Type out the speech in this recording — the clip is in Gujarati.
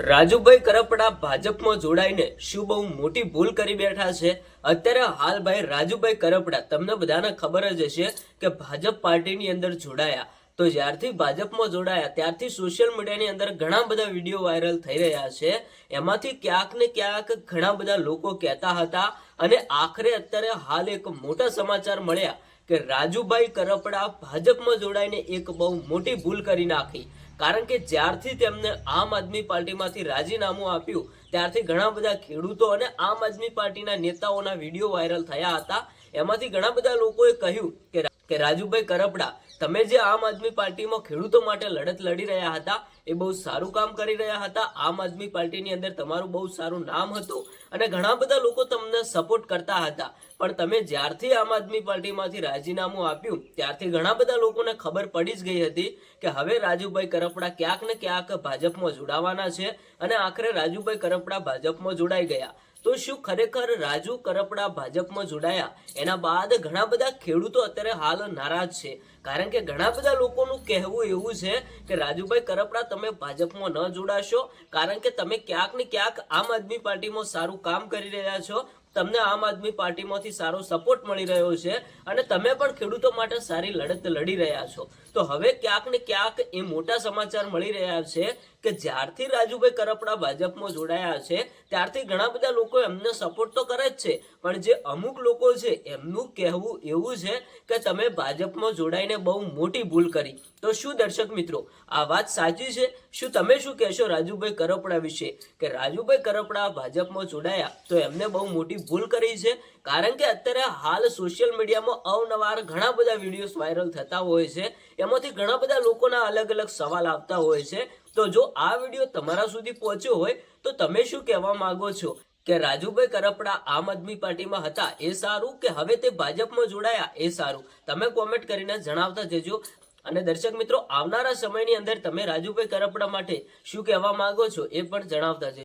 રાજુભાઈ કરપડા ભાજપમાં જોડાઈને શું બહુ મોટી ભૂલ કરી બેઠા છે? અત્યારે હાલ ભાઈ રાજુભાઈ કરપડા તમને બધાને ખબર જ હશે કે ભાજપ પાર્ટીની અંદર જોડાયા. તો જ્યારથી ભાજપમાં જોડાયા ત્યારથી સોશિયલ મીડિયાની અંદર ઘણા બધા વિડીયો વાયરલ થઈ રહ્યા છે. એમાંથી ક્યાંક ને ક્યાંક ઘણા બધા લોકો કહેતા હતા અને આખરે અત્યારે હાલ એક મોટા સમાચાર મળ્યા કે રાજુભાઈ કરપડા ભાજપમાં જોડાઈને એક બહુ મોટી ભૂલ કરી નાખી. કારણ કે જ્યારથી તેમને આમ આદમી પાર્ટીમાંથી રાજીનામું આપ્યું ત્યારથી ઘણા બધા ખેડૂતો અને આમ આદમી પાર્ટીના નેતાઓના વિડીયો વાયરલ થયા હતા. એમાંથી ઘણા બધા લોકોએ કહ્યું કે રાજુભાઈ કરપડા, તમે જે આમ આદમી પાર્ટીમાં ખેડૂતો માટે લડત લડી રહ્યા હતા એ બહુ સારું કામ કરી રહ્યા હતા. આમ આદમી પાર્ટીની અંદર તમારું બહુ સારું નામ હતું અને ઘણા બધા લોકો તમને સપોર્ટ કરતા હતા. પણ તમે જ્યારથી આમ આદમી પાર્ટીમાંથી રાજીનામું આપ્યું ત્યારથી ઘણા બધા લોકોને ખબર પડી જ ગઈ હતી કે હવે રાજુભાઈ કરપડા ક્યાંક ને ક્યાંક ભાજપમાં જોડાવાના છે અને આખરે રાજુભાઈ કરપડા ભાજપમાં જોડાઈ ગયા. તો શું ખરેખર રાજુ કરપડા ભાજપમાં જોડાયા એના બાદ ઘણા બધા ખેડૂતો અત્યારે હાલ નારાજ છે? કારણ કે ઘણા બધા લોકોનું કહેવું એવું છે કે રાજુભાઈ કરપડા, તમે ભાજપમાં ન જોડાશો કારણ કે તમે ક્યાંક ને ક્યાંક આમ આદમી પાર્ટીમાં સારું કામ કરી રહ્યા છો, તમને આમ આદમી પાર્ટીમાંથી સારો સપોર્ટ મળી રહ્યો છે અને તમે પણ ખેડૂતો માટે સારી લડત લડી રહ્યા છો. તો હવે ક્યાંક ને ક્યાંક એ મોટા સમાચાર મળી રહ્યા છે કે જ્યારથી રાજુભાઈ કરપડા ભાજપમાં જોડાયા છે ત્યારથી ઘણા બધા લોકો એમને સપોર્ટ તો કરે જ છે, પણ જે અમુક લોકો છે એમનું કહેવું એવું છે કે તમે ભાજપમાં જોડાઈને બહુ મોટી ભૂલ કરી. તો શું દર્શક મિત્રો, આ વાત સાચી છે? શું તમે શું કહેશો રાજુભાઈ કરપડા વિશે કે રાજુભાઈ કરપડા ભાજપમાં જોડાયા તો એમને બહુ મોટી ભૂલ કરી છે? કારણ કે અત્યારે હાલ સોશિયલ મીડિયામાં અવનવાર ઘણા બધા વિડીયોઝ વાયરલ થતા હોય છે, એમાંથી ઘણા બધા લોકોના અલગ અલગ સવાલ આવતા હોય છે. તો જો આ વિડીયો તમારા સુધી પહોંચ્યો હોય તો તમે શું કહેવા માંગો છો કે રાજુભાઈ કરપડા આમ આદમી પાર્ટીમાં હતા એ સારું કે હવે તે ભાજપમાં જોડાયા એ સારું? તમે કોમેન્ટ કરીને જણાવતા જજો. અને દર્શક મિત્રો, આવનારા સમયની અંદર તમે રાજુભાઈ કરપડા માટે શું કહેવા માંગો છો એ પણ જણાવતા જજો.